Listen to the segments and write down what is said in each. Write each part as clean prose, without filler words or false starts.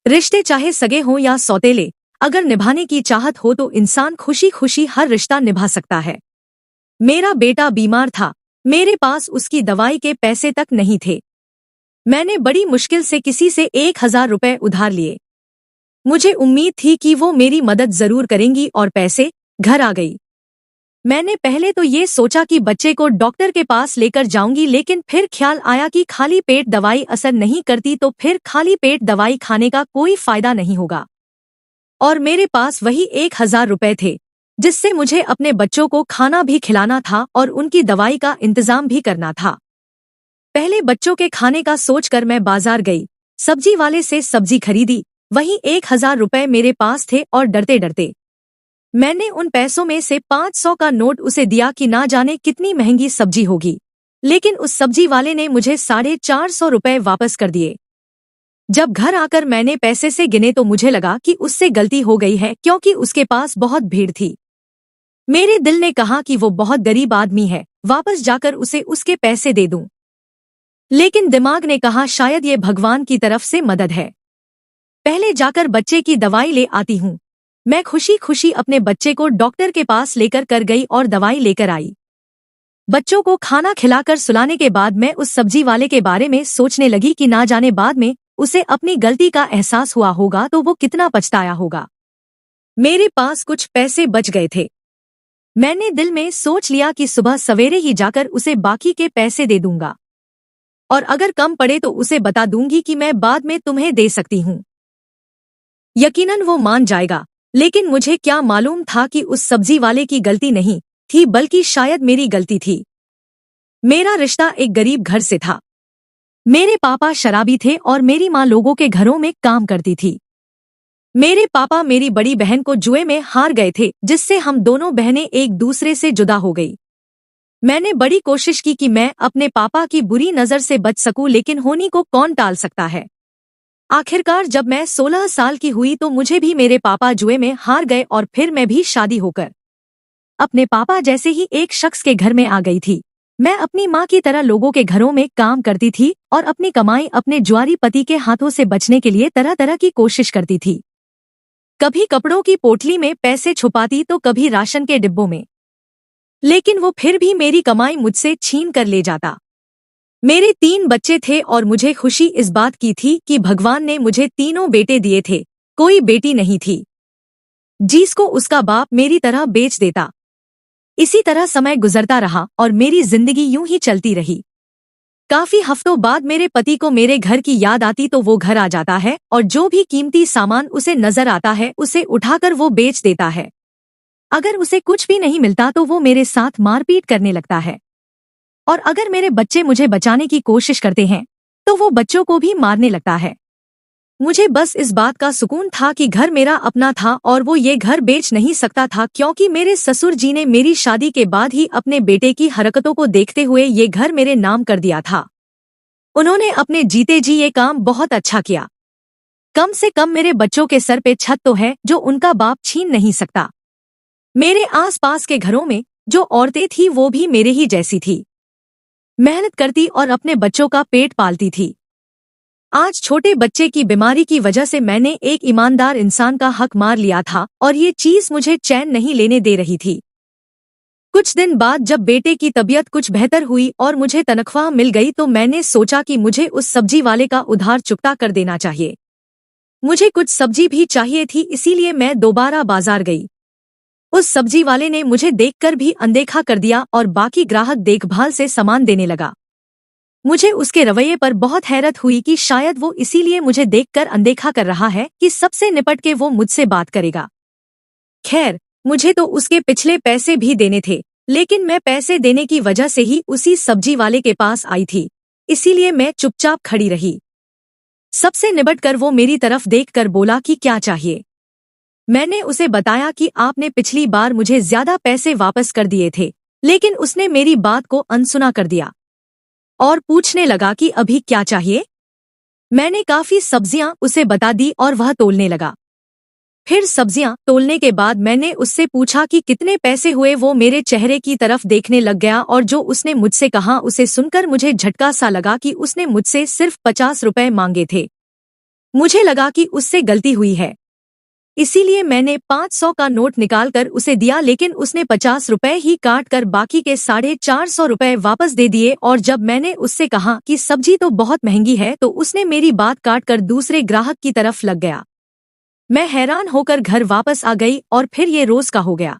रिश्ते चाहे सगे हों या सौतेले, अगर निभाने की चाहत हो तो इंसान खुशी खुशी हर रिश्ता निभा सकता है। मेरा बेटा बीमार था, मेरे पास उसकी दवाई के पैसे तक नहीं थे। मैंने बड़ी मुश्किल से किसी से 1,000 रुपए उधार लिए। मुझे उम्मीद थी कि वो मेरी मदद जरूर करेंगी और पैसे घर आ गई। मैंने पहले तो ये सोचा कि बच्चे को डॉक्टर के पास लेकर जाऊंगी, लेकिन फिर ख्याल आया कि खाली पेट दवाई असर नहीं करती, तो फिर खाली पेट दवाई खाने का कोई फायदा नहीं होगा। और मेरे पास वही 1,000 रुपए थे, जिससे मुझे अपने बच्चों को खाना भी खिलाना था और उनकी दवाई का इंतजाम भी करना था। पहले बच्चों के खाने का सोचकर मैं बाजार गई, सब्जी वाले से सब्जी खरीदी। वही 1,000 रुपए मेरे पास थे और डरते डरते मैंने उन पैसों में से 500 का नोट उसे दिया कि ना जाने कितनी महंगी सब्जी होगी, लेकिन उस सब्जी वाले ने मुझे 450 रुपए वापस कर दिए। जब घर आकर मैंने पैसे से गिने तो मुझे लगा कि उससे गलती हो गई है, क्योंकि उसके पास बहुत भीड़ थी। मेरे दिल ने कहा कि वो बहुत गरीब आदमी है, वापस जाकर उसे उसके पैसे दे दूं। लेकिन दिमाग ने कहा शायद ये भगवान की तरफ से मदद है, पहले जाकर बच्चे की दवाई ले आती हूँ। मैं खुशी खुशी अपने बच्चे को डॉक्टर के पास लेकर कर गई और दवाई लेकर आई। बच्चों को खाना खिलाकर सुलाने के बाद मैं उस सब्जी वाले के बारे में सोचने लगी कि ना जाने बाद में उसे अपनी गलती का एहसास हुआ होगा तो वो कितना पछताया होगा। मेरे पास कुछ पैसे बच गए थे। मैंने दिल में सोच लिया कि सुबह सवेरे ही जाकर उसे बाकी के पैसे दे दूंगा, और अगर कम पड़े तो उसे बता दूंगी कि मैं बाद में तुम्हें दे सकती हूँ। यकीनन वो मान जाएगा, लेकिन मुझे क्या मालूम था कि उस सब्जी वाले की गलती नहीं थी, बल्कि शायद मेरी गलती थी। मेरा रिश्ता एक गरीब घर से था। मेरे पापा शराबी थे और मेरी माँ लोगों के घरों में काम करती थी। मेरे पापा मेरी बड़ी बहन को जुए में हार गए थे, जिससे हम दोनों बहनें एक दूसरे से जुदा हो गई। मैंने बड़ी कोशिश की कि मैं अपने पापा की बुरी नजर से बच सकूं, लेकिन होनी को कौन टाल सकता है। आखिरकार जब मैं 16 साल की हुई तो मुझे भी मेरे पापा जुए में हार गए और फिर मैं भी शादी होकर अपने पापा जैसे ही एक शख्स के घर में आ गई थी। मैं अपनी माँ की तरह लोगों के घरों में काम करती थी और अपनी कमाई अपने जुआरी पति के हाथों से बचने के लिए तरह तरह की कोशिश करती थी। कभी कपड़ों की पोटली में पैसे छुपाती तो कभी राशन के डिब्बों में, लेकिन वो फिर भी मेरी कमाई मुझसे छीन कर ले जाता। मेरे 3 बच्चे थे और मुझे खुशी इस बात की थी कि भगवान ने मुझे तीनों बेटे दिए थे, कोई बेटी नहीं थी जिसको उसका बाप मेरी तरह बेच देता। इसी तरह समय गुजरता रहा और मेरी जिंदगी यूं ही चलती रही। काफी हफ्तों बाद मेरे पति को मेरे घर की याद आती तो वो घर आ जाता है और जो भी कीमती सामान उसे नजर आता है उसे उठाकर वो बेच देता है। अगर उसे कुछ भी नहीं मिलता तो वो मेरे साथ मारपीट करने लगता है, और अगर मेरे बच्चे मुझे बचाने की कोशिश करते हैं तो वो बच्चों को भी मारने लगता है। मुझे बस इस बात का सुकून था कि घर मेरा अपना था और वो ये घर बेच नहीं सकता था, क्योंकि मेरे ससुर जी ने मेरी शादी के बाद ही अपने बेटे की हरकतों को देखते हुए ये घर मेरे नाम कर दिया था। उन्होंने अपने जीते जी ये काम बहुत अच्छा किया। कम से कम मेरे बच्चों के सर पे छत तो है जो उनका बाप छीन नहीं सकता। मेरे आसपास के घरों में जो औरतें थी वो भी मेरे ही जैसी थी, मेहनत करती और अपने बच्चों का पेट पालती थी। आज छोटे बच्चे की बीमारी की वजह से मैंने एक ईमानदार इंसान का हक मार लिया था और ये चीज मुझे चैन नहीं लेने दे रही थी। कुछ दिन बाद जब बेटे की तबीयत कुछ बेहतर हुई और मुझे तनख्वाह मिल गई तो मैंने सोचा कि मुझे उस सब्जी वाले का उधार चुकता कर देना चाहिए। मुझे कुछ सब्जी भी चाहिए थी, इसीलिए मैं दोबारा बाजार गई। उस सब्जी वाले ने मुझे देखकर भी अनदेखा कर दिया और बाकी ग्राहक देखभाल से सामान देने लगा। मुझे उसके रवैये पर बहुत हैरत हुई कि शायद वो इसीलिए मुझे देखकर अनदेखा कर रहा है कि सबसे निपट के वो मुझसे बात करेगा। खैर, मुझे तो उसके पिछले पैसे भी देने थे, लेकिन मैं पैसे देने की वजह से ही उसी सब्जी वाले के पास आई थी, इसीलिए मैं चुपचाप खड़ी रही। सबसे निपट कर वो मेरी तरफ देखकर बोला कि क्या चाहिए। मैंने उसे बताया कि आपने पिछली बार मुझे ज्यादा पैसे वापस कर दिए थे, लेकिन उसने मेरी बात को अनसुना कर दिया और पूछने लगा कि अभी क्या चाहिए। मैंने काफी सब्जियां उसे बता दी और वह तोलने लगा। फिर सब्जियां तोलने के बाद मैंने उससे पूछा कि कितने पैसे हुए। वो मेरे चेहरे की तरफ देखने लग गया और जो उसने मुझसे कहा उसे सुनकर मुझे झटका सा लगा कि उसने मुझसे सिर्फ 50 रुपए मांगे थे। मुझे लगा कि उससे गलती हुई है, इसीलिए मैंने 500 का नोट निकालकर उसे दिया, लेकिन उसने 50 रुपए ही काट कर बाकी के 450 रुपए वापस दे दिए। और जब मैंने उससे कहा कि सब्जी तो बहुत महंगी है, तो उसने मेरी बात काट कर दूसरे ग्राहक की तरफ लग गया। मैं हैरान होकर घर वापस आ गई और फिर ये रोज का हो गया।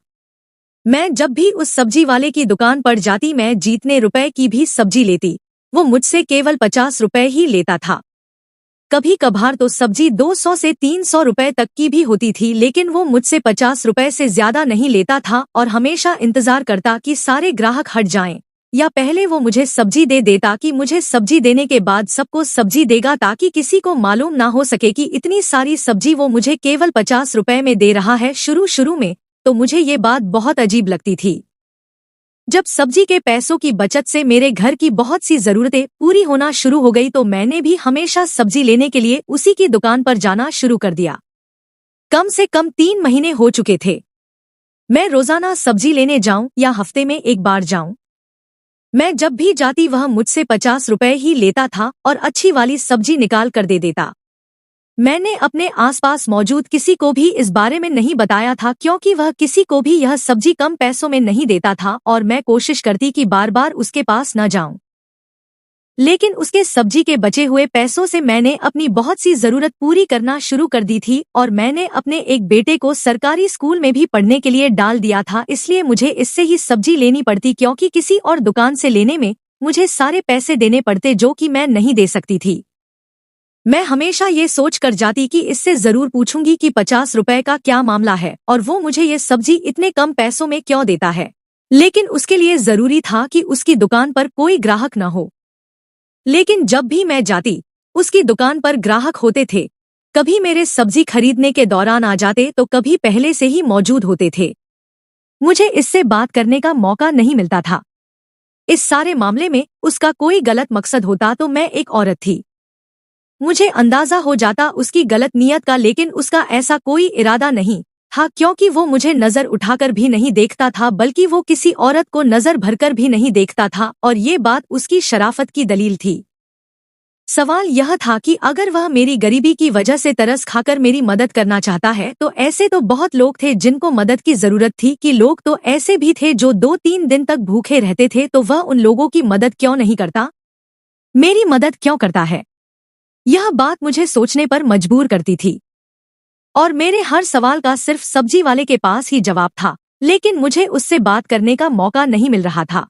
मैं जब भी उस सब्जी वाले की दुकान पर जाती, मैं जितने रुपए की भी सब्जी लेती, वो मुझसे केवल 50 रुपए ही लेता था। कभी कभार तो सब्जी 200 से 300 रुपए तक की भी होती थी, लेकिन वो मुझसे 50 रुपए से ज्यादा नहीं लेता था और हमेशा इंतजार करता कि सारे ग्राहक हट जाएं, या पहले वो मुझे सब्जी दे देता कि मुझे सब्जी देने के बाद सबको सब्जी देगा, ताकि किसी को मालूम ना हो सके कि इतनी सारी सब्जी वो मुझे केवल 50 रुपए में दे रहा है। शुरू में तो मुझे ये बात बहुत अजीब लगती थी। जब सब्जी के पैसों की बचत से मेरे घर की बहुत सी जरूरतें पूरी होना शुरू हो गई, तो मैंने भी हमेशा सब्जी लेने के लिए उसी की दुकान पर जाना शुरू कर दिया। कम से कम 3 महीने हो चुके थे। मैं रोजाना सब्जी लेने जाऊं या हफ्ते में एक बार जाऊं, मैं जब भी जाती वह मुझसे 50 रुपए ही लेता था और अच्छी वाली सब्जी निकाल कर दे देता। मैंने अपने आसपास मौजूद किसी को भी इस बारे में नहीं बताया था, क्योंकि वह किसी को भी यह सब्जी कम पैसों में नहीं देता था और मैं कोशिश करती कि बार बार उसके पास न जाऊं। लेकिन उसके सब्जी के बचे हुए पैसों से मैंने अपनी बहुत सी जरूरत पूरी करना शुरू कर दी थी, और मैंने अपने एक बेटे को सरकारी स्कूल में भी पढ़ने के लिए डाल दिया था। इसलिए मुझे इससे ही सब्जी लेनी पड़ती, क्योंकि किसी और दुकान से लेने में मुझे सारे पैसे देने पड़ते जो कि मैं नहीं दे सकती थी। मैं हमेशा ये सोच कर जाती कि इससे जरूर पूछूंगी कि 50 रुपए का क्या मामला है और वो मुझे ये सब्जी इतने कम पैसों में क्यों देता है। लेकिन उसके लिए जरूरी था कि उसकी दुकान पर कोई ग्राहक न हो। लेकिन जब भी मैं जाती, उसकी दुकान पर ग्राहक होते थे। कभी मेरे सब्जी खरीदने के दौरान आ जाते, तो कभी पहले से ही मौजूद होते थे। मुझे इससे बात करने का मौका नहीं मिलता था। इस सारे मामले में उसका कोई गलत मकसद होता तो मैं एक औरत थी, मुझे अंदाजा हो जाता उसकी गलत नीयत का, लेकिन उसका ऐसा कोई इरादा नहीं था, क्योंकि वो मुझे नजर उठाकर भी नहीं देखता था, बल्कि वो किसी औरत को नजर भरकर भी नहीं देखता था, और ये बात उसकी शराफत की दलील थी। सवाल यह था कि अगर वह मेरी गरीबी की वजह से तरस खाकर मेरी मदद करना चाहता है, तो ऐसे तो बहुत लोग थे जिनको मदद की जरूरत थी, कि लोग तो ऐसे भी थे जो 2-3 दिन तक भूखे रहते थे, तो वह उन लोगों की मदद क्यों नहीं करता, मेरी मदद क्यों करता है। यह बात मुझे सोचने पर मजबूर करती थी, और मेरे हर सवाल का सिर्फ सब्जी वाले के पास ही जवाब था, लेकिन मुझे उससे बात करने का मौका नहीं मिल रहा था।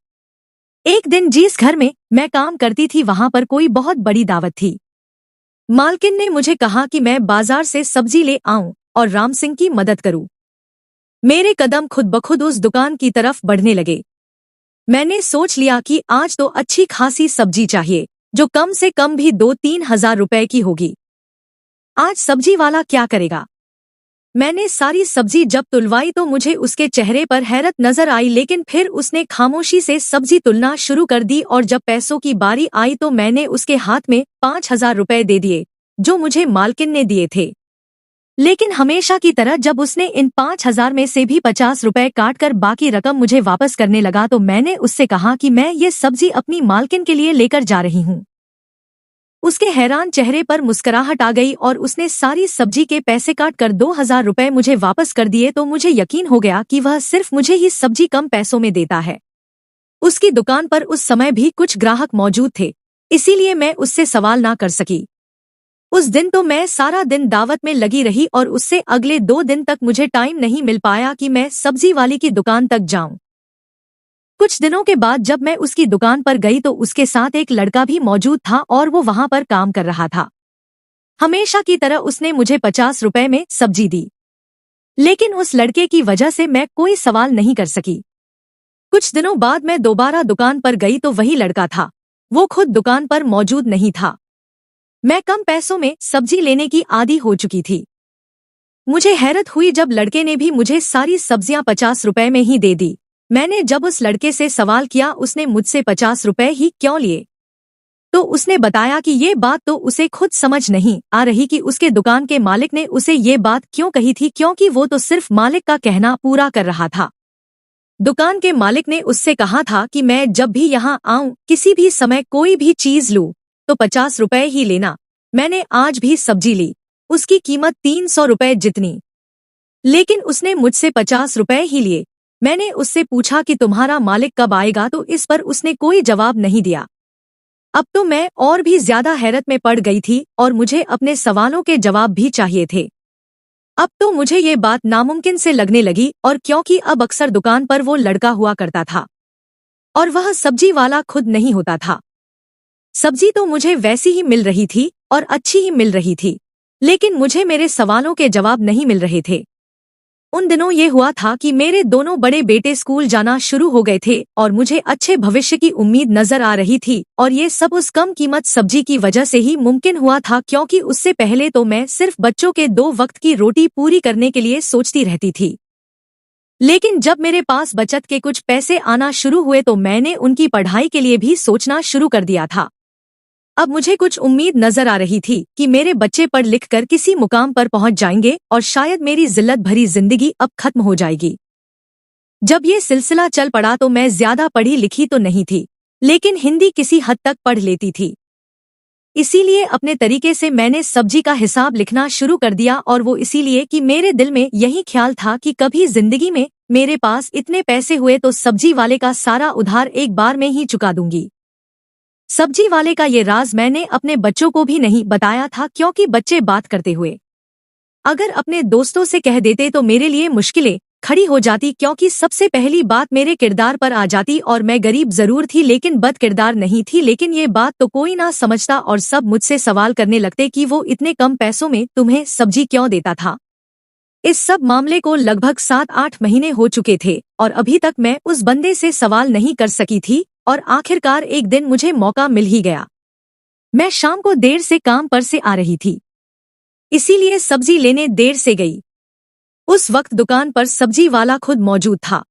एक दिन जिस घर में मैं काम करती थी, वहां पर कोई बहुत बड़ी दावत थी। मालकिन ने मुझे कहा कि मैं बाजार से सब्जी ले आऊं और राम सिंह की मदद करूं। मेरे कदम खुद ब खुद उस दुकान की तरफ बढ़ने लगे। मैंने सोच लिया कि आज तो अच्छी खासी सब्जी चाहिए, जो कम से कम भी 2-3 हजार रुपए की होगी। आज सब्जी वाला क्या करेगा। मैंने सारी सब्जी जब तुलवाई तो मुझे उसके चेहरे पर हैरत नजर आई, लेकिन फिर उसने खामोशी से सब्जी तुलना शुरू कर दी, और जब पैसों की बारी आई तो मैंने उसके हाथ में 5,000 रुपए दे दिए, जो मुझे मालकिन ने दिए थे। लेकिन हमेशा की तरह जब उसने इन 5,000 में से भी 50 रुपए काटकर बाकी रकम मुझे वापस करने लगा, तो मैंने उससे कहा कि मैं ये सब्जी अपनी मालकिन के लिए लेकर जा रही हूँ। उसके हैरान चेहरे पर मुस्कुराहट आ गई और उसने सारी सब्जी के पैसे काटकर 2,000 रुपए मुझे वापस कर दिए, तो मुझे यकीन हो गया कि वह सिर्फ मुझे ही सब्जी कम पैसों में देता है। उसकी दुकान पर उस समय भी कुछ ग्राहक मौजूद थे, इसीलिए मैं उससे सवाल ना कर सकी। उस दिन तो मैं सारा दिन दावत में लगी रही और उससे अगले 2 दिन तक मुझे टाइम नहीं मिल पाया कि मैं सब्जी वाली की दुकान तक जाऊं। कुछ दिनों के बाद जब मैं उसकी दुकान पर गई तो उसके साथ एक लड़का भी मौजूद था और वो वहां पर काम कर रहा था। हमेशा की तरह उसने मुझे 50 रुपए में सब्जी दी, लेकिन उस लड़के की वजह से मैं कोई सवाल नहीं कर सकी। कुछ दिनों बाद मैं दोबारा दुकान पर गई तो वही लड़का था, वो खुद दुकान पर मौजूद नहीं था। मैं कम पैसों में सब्जी लेने की आदी हो चुकी थी। मुझे हैरत हुई जब लड़के ने भी मुझे सारी सब्जियां 50 रुपए में ही दे दी। मैंने जब उस लड़के से सवाल किया उसने मुझसे 50 रुपए ही क्यों लिए, तो उसने बताया कि ये बात तो उसे खुद समझ नहीं आ रही कि उसके दुकान के मालिक ने उसे ये बात क्यों कही थी, क्योंकि वो तो सिर्फ मालिक का कहना पूरा कर रहा था। दुकान के मालिक ने उससे कहा था कि मैं जब भी यहाँ आऊं, किसी भी समय कोई भी चीज लूं, तो 50 रुपए ही लेना, मैंने आज भी सब्जी ली, उसकी कीमत 300 रुपए जितनी, लेकिन उसने मुझसे 50 रुपए ही लिए। मैंने उससे पूछा कि तुम्हारा मालिक कब आएगा, तो इस पर उसने कोई जवाब नहीं दिया। अब तो मैं और भी ज्यादा हैरत में पड़ गई थी और मुझे अपने सवालों के जवाब भी चाहिए थे। अब तो मुझे ये बात नामुमकिन से लगने लगी, और क्योंकि अब अक्सर दुकान पर वो लड़का हुआ करता था और वह सब्जी वाला खुद नहीं होता था। सब्जी तो मुझे वैसी ही मिल रही थी और अच्छी ही मिल रही थी, लेकिन मुझे मेरे सवालों के जवाब नहीं मिल रहे थे। उन दिनों ये हुआ था कि मेरे दोनों बड़े बेटे स्कूल जाना शुरू हो गए थे और मुझे अच्छे भविष्य की उम्मीद नजर आ रही थी, और ये सब उस कम कीमत सब्जी की वजह से ही मुमकिन हुआ था, क्योंकि उससे पहले तो मैं सिर्फ बच्चों के 2 वक्त की रोटी पूरी करने के लिए सोचती रहती थी। लेकिन जब मेरे पास बचत के कुछ पैसे आना शुरू हुए तो मैंने उनकी पढ़ाई के लिए भी सोचना शुरू कर दिया था। अब मुझे कुछ उम्मीद नजर आ रही थी कि मेरे बच्चे पढ़ लिख कर किसी मुकाम पर पहुंच जाएंगे और शायद मेरी जिल्लत भरी जिंदगी अब खत्म हो जाएगी। जब ये सिलसिला चल पड़ा तो मैं ज्यादा पढ़ी लिखी तो नहीं थी, लेकिन हिंदी किसी हद तक पढ़ लेती थी। इसीलिए अपने तरीके से मैंने सब्जी का हिसाब लिखना शुरू कर दिया, और वो इसीलिए कि मेरे दिल में यही ख्याल था कि कभी जिंदगी में मेरे पास इतने पैसे हुए तो सब्जी वाले का सारा उधार एक बार में ही चुका दूंगी। सब्जी वाले का ये राज मैंने अपने बच्चों को भी नहीं बताया था, क्योंकि बच्चे बात करते हुए अगर अपने दोस्तों से कह देते तो मेरे लिए मुश्किलें खड़ी हो जाती, क्योंकि सबसे पहली बात मेरे किरदार पर आ जाती, और मैं गरीब जरूर थी लेकिन बद किरदार नहीं थी। लेकिन ये बात तो कोई ना समझता और सब मुझसे सवाल करने लगते कि वो इतने कम पैसों में तुम्हें सब्जी क्यों देता था। इस सब मामले को लगभग 7-8 महीने हो चुके थे और अभी तक मैं उस बंदे से सवाल नहीं कर सकी थी, और आखिरकार एक दिन मुझे मौका मिल ही गया। मैं शाम को देर से काम पर से आ रही थी, इसीलिए सब्जी लेने देर से गई। उस वक्त दुकान पर सब्जी वाला खुद मौजूद था।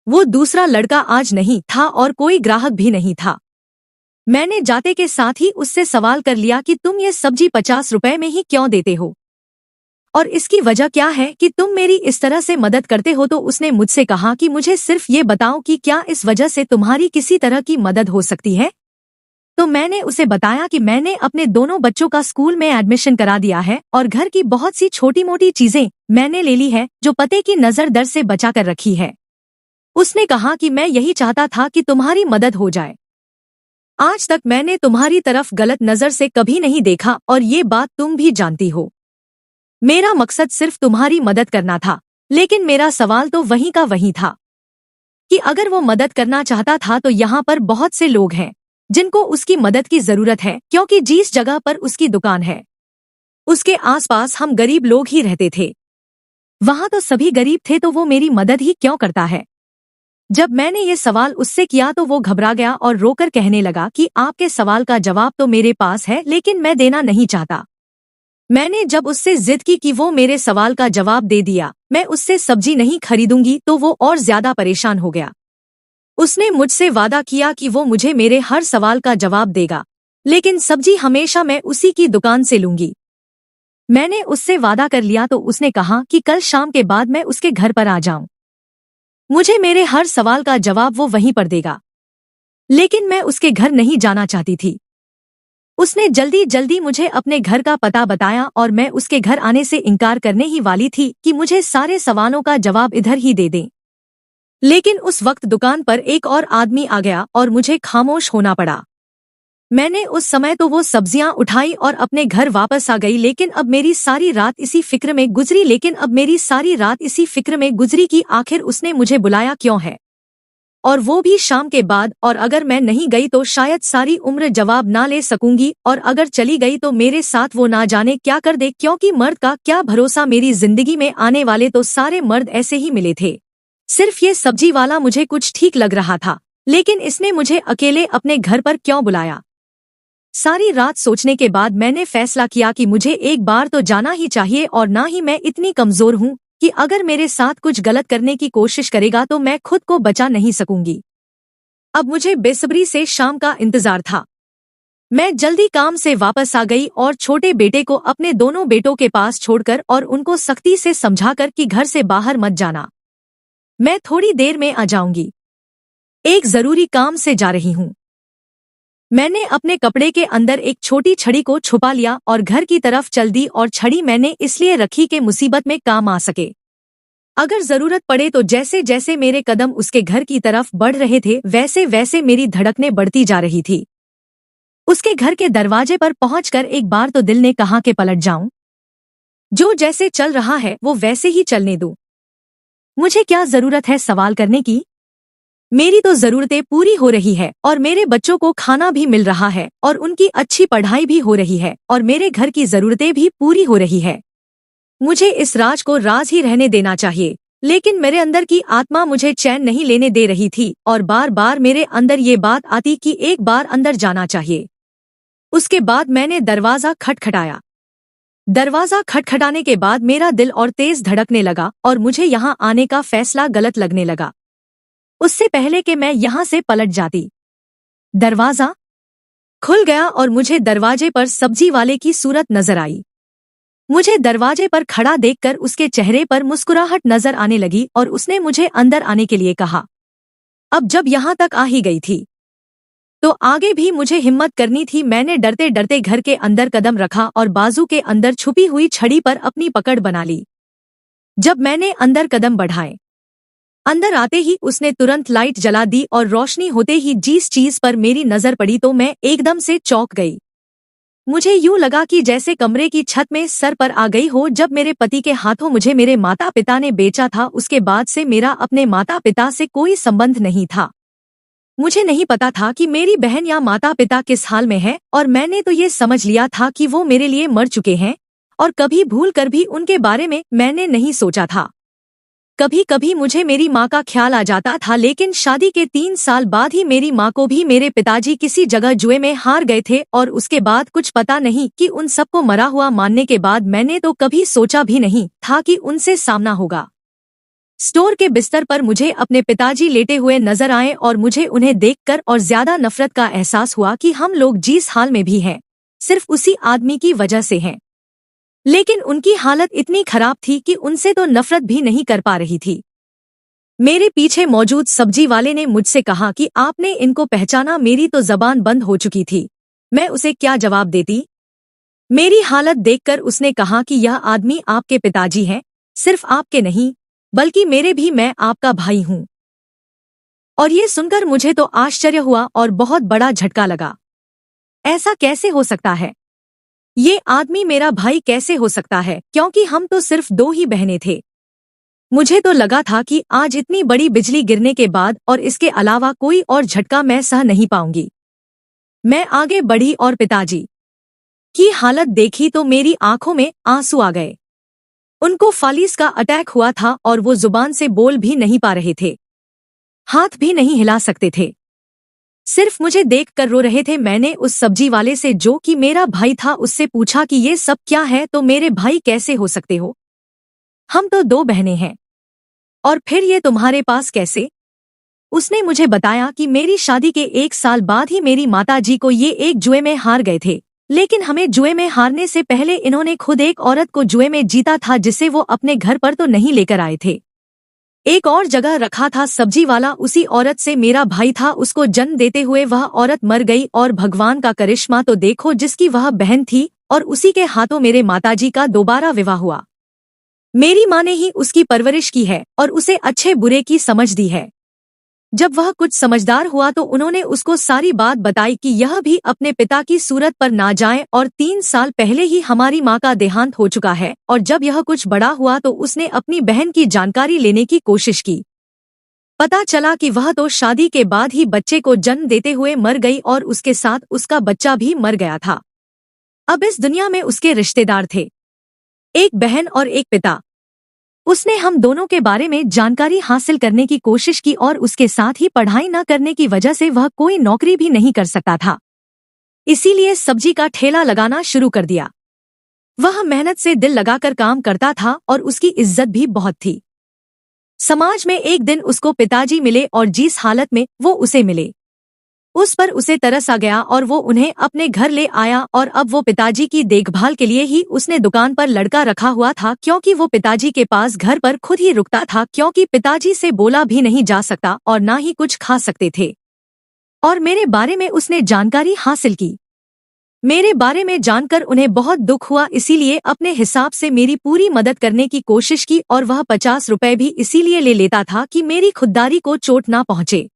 वो दूसरा लड़का आज नहीं था और कोई ग्राहक भी नहीं था। मैंने जाते के साथ ही उससे सवाल कर लिया कि तुम ये सब्जी 50 रुपए में ही क्यों देते हो, और इसकी वजह क्या है कि तुम मेरी इस तरह से मदद करते हो। तो उसने मुझसे कहा कि मुझे सिर्फ ये बताओ कि क्या इस वजह से तुम्हारी किसी तरह की मदद हो सकती है। तो मैंने उसे बताया कि मैंने अपने दोनों बच्चों का स्कूल में एडमिशन करा दिया है और घर की बहुत सी छोटी मोटी चीजें मैंने ले ली है जो पते की नजर दर से बचा कर रखी है। उसने कहा कि मैं यही चाहता था कि तुम्हारी मदद हो जाए। आज तक मैंने तुम्हारी तरफ गलत नजर से कभी नहीं देखा, और ये बात तुम भी जानती हो। मेरा मकसद सिर्फ तुम्हारी मदद करना था, लेकिन मेरा सवाल तो वहीं का वहीं था कि अगर वो मदद करना चाहता था तो यहाँ पर बहुत से लोग हैं जिनको उसकी मदद की जरूरत है, क्योंकि जिस जगह पर उसकी दुकान है उसके आसपास हम गरीब लोग ही रहते थे। वहां तो सभी गरीब थे, तो वो मेरी मदद ही क्यों करता है। जब मैंने ये सवाल उससे किया तो वो घबरा गया और रोकर कहने लगा कि आपके सवाल का जवाब तो मेरे पास है, लेकिन मैं देना नहीं चाहता। मैंने जब उससे जिद की कि वो मेरे सवाल का जवाब दे दिया मैं उससे सब्जी नहीं खरीदूंगी, तो वो और ज्यादा परेशान हो गया। उसने मुझसे वादा किया कि वो मुझे मेरे हर सवाल का जवाब देगा, लेकिन सब्जी हमेशा मैं उसी की दुकान से लूंगी। मैंने उससे वादा कर लिया तो उसने कहा कि कल शाम के बाद मैं उसके घर पर आ जाऊं। मुझे मेरे हर सवाल का जवाब वो वहीं पर देगा, लेकिन मैं उसके घर नहीं जाना चाहती थी। उसने जल्दी जल्दी मुझे अपने घर का पता बताया और मैं उसके घर आने से इनकार करने ही वाली थी कि मुझे सारे सवालों का जवाब इधर ही दे दें। लेकिन उस वक्त दुकान पर एक और आदमी आ गया और मुझे खामोश होना पड़ा। मैंने उस समय तो वो सब्जियां उठाई और अपने घर वापस आ गई, लेकिन अब मेरी सारी रात इसी फिक्र में गुजरी कि आखिर उसने मुझे बुलाया क्यों है, और वो भी शाम के बाद। और अगर मैं नहीं गई तो शायद सारी उम्र जवाब ना ले सकूंगी, और अगर चली गई तो मेरे साथ वो ना जाने क्या कर दे, क्योंकि मर्द का क्या भरोसा। मेरी जिंदगी में आने वाले तो सारे मर्द ऐसे ही मिले थे। सिर्फ ये सब्जी वाला मुझे कुछ ठीक लग रहा था, लेकिन इसने मुझे अकेले अपने घर पर क्यों बुलाया। सारी रात सोचने के बाद मैंने फैसला किया कि मुझे एक बार तो जाना ही चाहिए, और ना ही मैं इतनी कमजोर हूँ कि अगर मेरे साथ कुछ गलत करने की कोशिश करेगा तो मैं खुद को बचा नहीं सकूंगी। अब मुझे बेसब्री से शाम का इंतजार था। मैं जल्दी काम से वापस आ गई और छोटे बेटे को अपने दोनों बेटों के पास छोड़कर और उनको सख्ती से समझाकर कि घर से बाहर मत जाना, मैं थोड़ी देर में आ जाऊंगी, एक जरूरी काम से जा रही हूँ। मैंने अपने कपड़े के अंदर एक छोटी छड़ी को छुपा लिया और घर की तरफ चल दी, और छड़ी मैंने इसलिए रखी कि मुसीबत में काम आ सके। अगर जरूरत पड़े तो। जैसे जैसे मेरे कदम उसके घर की तरफ बढ़ रहे थे वैसे वैसे मेरी धड़कनें बढ़ती जा रही थी। उसके घर के दरवाजे पर पहुंचकर एक बार तो दिल ने कहा कि पलट जाऊं, जो जैसे चल रहा है वो वैसे ही चलने दूं। मुझे क्या जरूरत है सवाल करने की? मेरी तो जरूरतें पूरी हो रही है और मेरे बच्चों को खाना भी मिल रहा है और उनकी अच्छी पढ़ाई भी हो रही है और मेरे घर की जरूरतें भी पूरी हो रही है। मुझे इस राज को राज ही रहने देना चाहिए, लेकिन मेरे अंदर की आत्मा मुझे चैन नहीं लेने दे रही थी और बार बार मेरे अंदर ये बात आती कि एक बार अंदर जाना चाहिए। उसके बाद मैंने दरवाजा खटखटाया। दरवाजा खटखटाने के बाद मेरा दिल और तेज धड़कने लगा और मुझे यहाँ आने का फैसला गलत लगने लगा, उससे पहले कि मैं यहाँ से पलट जाती। दरवाजा खुल गया और मुझे दरवाजे पर सब्जी वाले की सूरत नजर आई। मुझे दरवाजे पर खड़ा देखकर उसके चेहरे पर मुस्कुराहट नजर आने लगी और उसने मुझे अंदर आने के लिए कहा। अब जब यहाँ तक आ ही गई थी तो आगे भी मुझे हिम्मत करनी थी। मैंने डरते डरते घर के अंदर कदम रखा और बाजू के अंदर छुपी हुई छड़ी पर अपनी पकड़ बना ली। जब मैंने अंदर कदम बढ़ाए, अंदर आते ही उसने तुरंत लाइट जला दी और रोशनी होते ही जिस चीज पर मेरी नजर पड़ी तो मैं एकदम से चौंक गई। मुझे यूं लगा कि जैसे कमरे की छत में सर पर आ गई हो। जब मेरे पति के हाथों मुझे मेरे माता पिता ने बेचा था उसके बाद से मेरा अपने माता पिता से कोई संबंध नहीं था। मुझे नहीं पता था कि मेरी बहन या माता पिता किस हाल में है और मैंने तो ये समझ लिया था कि वो मेरे लिए मर चुके हैं और कभी भूल कर भी उनके बारे में मैंने नहीं सोचा था। कभी कभी मुझे मेरी माँ का ख्याल आ जाता था, लेकिन शादी के 3 साल बाद ही मेरी माँ को भी मेरे पिताजी किसी जगह जुए में हार गए थे और उसके बाद कुछ पता नहीं कि उन सबको मरा हुआ मानने के बाद मैंने तो कभी सोचा भी नहीं था कि उनसे सामना होगा। स्टोर के बिस्तर पर मुझे अपने पिताजी लेटे हुए नजर आए और मुझे उन्हें देखकर और ज्यादा नफरत का एहसास हुआ कि हम लोग जिस हाल में भी हैं सिर्फ उसी आदमी की वजह से हैं। लेकिन उनकी हालत इतनी खराब थी कि उनसे तो नफरत भी नहीं कर पा रही थी। मेरे पीछे मौजूद सब्जी वाले ने मुझसे कहा कि आपने इनको पहचाना। मेरी तो जबान बंद हो चुकी थी, मैं उसे क्या जवाब देती। मेरी हालत देखकर उसने कहा कि यह आदमी आपके पिताजी हैं, सिर्फ आपके नहीं बल्कि मेरे भी, मैं आपका भाई हूँ। और ये सुनकर मुझे तो आश्चर्य हुआ और बहुत बड़ा झटका लगा। ऐसा कैसे हो सकता है? ये आदमी मेरा भाई कैसे हो सकता है, क्योंकि हम तो सिर्फ 2 ही बहनें थे। मुझे तो लगा था कि आज इतनी बड़ी बिजली गिरने के बाद और इसके अलावा कोई और झटका मैं सह नहीं पाऊंगी। मैं आगे बढ़ी और पिताजी की हालत देखी तो मेरी आंखों में आंसू आ गए। उनको फालिस का अटैक हुआ था और वो जुबान से बोल भी नहीं पा रहे थे, हाथ भी नहीं हिला सकते थे, सिर्फ मुझे देख कर रो रहे थे। मैंने उस सब्जी वाले से, जो कि मेरा भाई था, उससे पूछा कि ये सब क्या है? तो मेरे भाई कैसे हो सकते हो, हम तो 2 बहनें हैं, और फिर ये तुम्हारे पास कैसे? उसने मुझे बताया कि मेरी शादी के 1 साल बाद ही मेरी माताजी को ये एक जुए में हार गए थे, लेकिन हमें जुए में हारने से पहले इन्होंने खुद एक औरत को जुए में जीता था, जिसे वो अपने घर पर तो नहीं लेकर आए थे, एक और जगह रखा था। सब्जी वाला उसी औरत से मेरा भाई था, उसको जन्म देते हुए वह औरत मर गई और भगवान का करिश्मा तो देखो, जिसकी वह बहन थी और उसी के हाथों मेरे माताजी का दोबारा विवाह हुआ। मेरी माँ ने ही उसकी परवरिश की है और उसे अच्छे बुरे की समझ दी है। जब वह कुछ समझदार हुआ तो उन्होंने उसको सारी बात बताई कि यह भी अपने पिता की सूरत पर ना जाए, और 3 साल पहले ही हमारी माँ का देहांत हो चुका है। और जब यह कुछ बड़ा हुआ तो उसने अपनी बहन की जानकारी लेने की कोशिश की। पता चला कि वह तो शादी के बाद ही बच्चे को जन्म देते हुए मर गई और उसके साथ उसका बच्चा भी मर गया था। अब इस दुनिया में उसके रिश्तेदार थे, एक बहन और एक पिता। उसने हम दोनों के बारे में जानकारी हासिल करने की कोशिश की और उसके साथ ही पढ़ाई न करने की वजह से वह कोई नौकरी भी नहीं कर सकता था, इसीलिए सब्जी का ठेला लगाना शुरू कर दिया। वह मेहनत से दिल लगाकर काम करता था और उसकी इज्जत भी बहुत थी। समाज में एक दिन उसको पिताजी मिले और जिस हालत में वो उसे मिले, उस पर उसे तरस आ गया और वो उन्हें अपने घर ले आया। और अब वो पिताजी की देखभाल के लिए ही उसने दुकान पर लड़का रखा हुआ था, क्योंकि वो पिताजी के पास घर पर खुद ही रुकता था, क्योंकि पिताजी से बोला भी नहीं जा सकता और ना ही कुछ खा सकते थे। और मेरे बारे में उसने जानकारी हासिल की। मेरे बारे में जानकर उन्हें बहुत दुख हुआ, इसीलिए अपने हिसाब से मेरी पूरी मदद करने की कोशिश की और वह 50 रुपए भी इसीलिए ले लेता था कि मेरी खुददारी को चोट ना पहुंचे।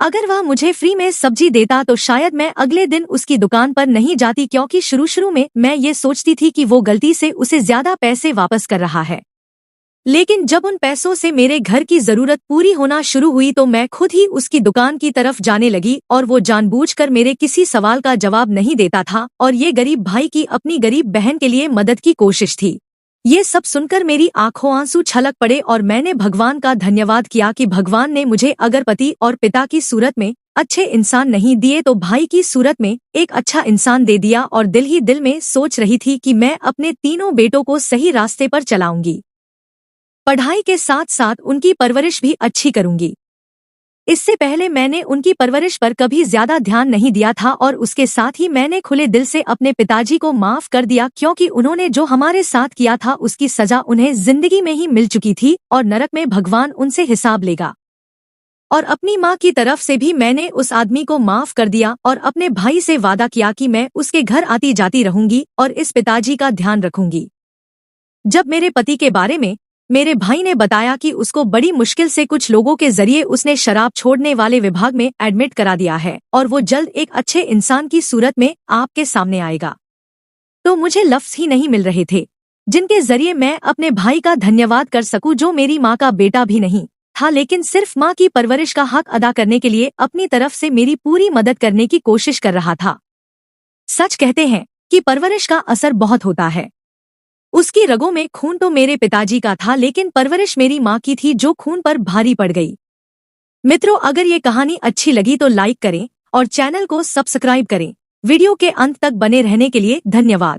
अगर वह मुझे फ्री में सब्जी देता तो शायद मैं अगले दिन उसकी दुकान पर नहीं जाती, क्योंकि शुरू में मैं ये सोचती थी कि वो गलती से उसे ज्यादा पैसे वापस कर रहा है। लेकिन जब उन पैसों से मेरे घर की जरूरत पूरी होना शुरू हुई तो मैं खुद ही उसकी दुकान की तरफ जाने लगी और वो जानबूझकर मेरे किसी सवाल का जवाब नहीं देता था और ये गरीब भाई की अपनी गरीब बहन के लिए मदद की कोशिश थी। ये सब सुनकर मेरी आंखों आंसू छलक पड़े और मैंने भगवान का धन्यवाद किया कि भगवान ने मुझे अगर पति और पिता की सूरत में अच्छे इंसान नहीं दिए तो भाई की सूरत में एक अच्छा इंसान दे दिया। और दिल ही दिल में सोच रही थी कि मैं अपने तीनों बेटों को सही रास्ते पर चलाऊंगी, पढ़ाई के साथ साथ उनकी परवरिश भी अच्छी करूंगी। इससे पहले मैंने उनकी परवरिश पर कभी ज्यादा ध्यान नहीं दिया था और उसके साथ ही मैंने खुले दिल से अपने पिताजी को माफ कर दिया, क्योंकि उन्होंने जो हमारे साथ किया था उसकी सजा उन्हें जिंदगी में ही मिल चुकी थी और नरक में भगवान उनसे हिसाब लेगा। और अपनी माँ की तरफ से भी मैंने उस आदमी को माफ कर दिया और अपने भाई से वादा किया कि मैं उसके घर आती जाती रहूंगी और इस पिताजी का ध्यान रखूंगी। जब मेरे पति के बारे में मेरे भाई ने बताया कि उसको बड़ी मुश्किल से कुछ लोगों के जरिए उसने शराब छोड़ने वाले विभाग में एडमिट करा दिया है और वो जल्द एक अच्छे इंसान की सूरत में आपके सामने आएगा, तो मुझे लफ्ज ही नहीं मिल रहे थे जिनके जरिए मैं अपने भाई का धन्यवाद कर सकूं, जो मेरी माँ का बेटा भी नहीं था लेकिन सिर्फ माँ की परवरिश का हक अदा करने के लिए अपनी तरफ से मेरी पूरी मदद करने की कोशिश कर रहा था। सच कहते हैं कि परवरिश का असर बहुत होता है। उसकी रगों में खून तो मेरे पिताजी का था लेकिन परवरिश मेरी माँ की थी जो खून पर भारी पड़ गई। मित्रों, अगर ये कहानी अच्छी लगी तो लाइक करें और चैनल को सब्सक्राइब करें। वीडियो के अंत तक बने रहने के लिए धन्यवाद।